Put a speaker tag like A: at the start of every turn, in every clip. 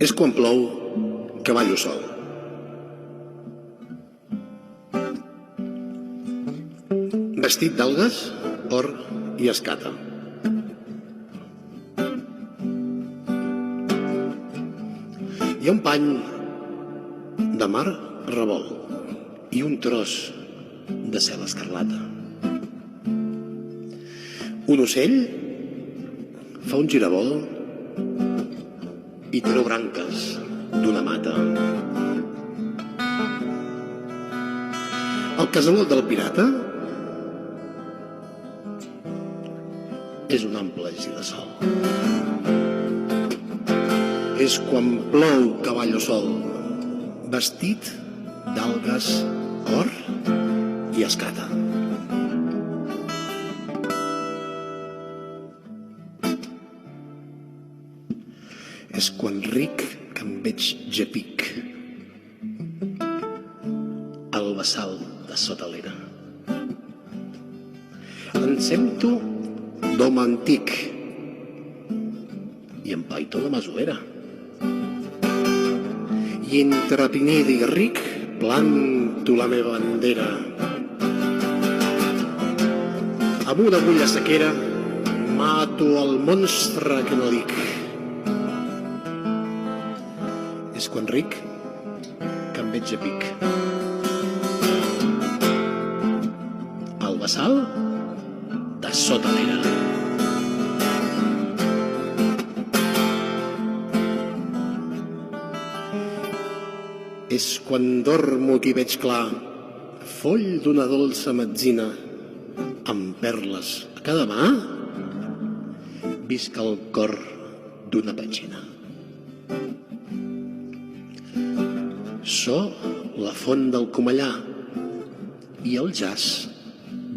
A: És quan plou que ballo sol. Vestit d'algues, or i escata. Hi ha un pany de mar revolt i un tros de cel escarlata. Un ocell fa un giravolt i treu branques d'una mata. El casalot del pirata és un ample gira-sol. És quan plou que ballo sol, vestit d'algues, or i escata. És quan ric que em veig gepic al bassal de sota l'era. Em sento d'home antic i empaito la masoera. I entre Pineda i Ric planto la meva bandera. Amb una agulla sequera mato el monstre que no dic. És quan ric que em veig a pic. Al bassal de sota l'era. És quan dormo que hi veig clar, foll d'una dolça metzina, amb perles a cada mà, visc el cor d'una petxina. So la font del Comellà i el jazz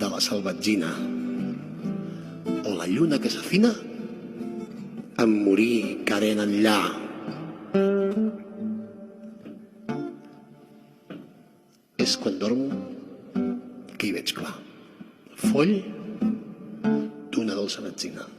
A: de la salvatgina, o la lluna que s'afina en morir cadent enllà. És quan dormo que hi veig clar, foll d'una dolça metzina.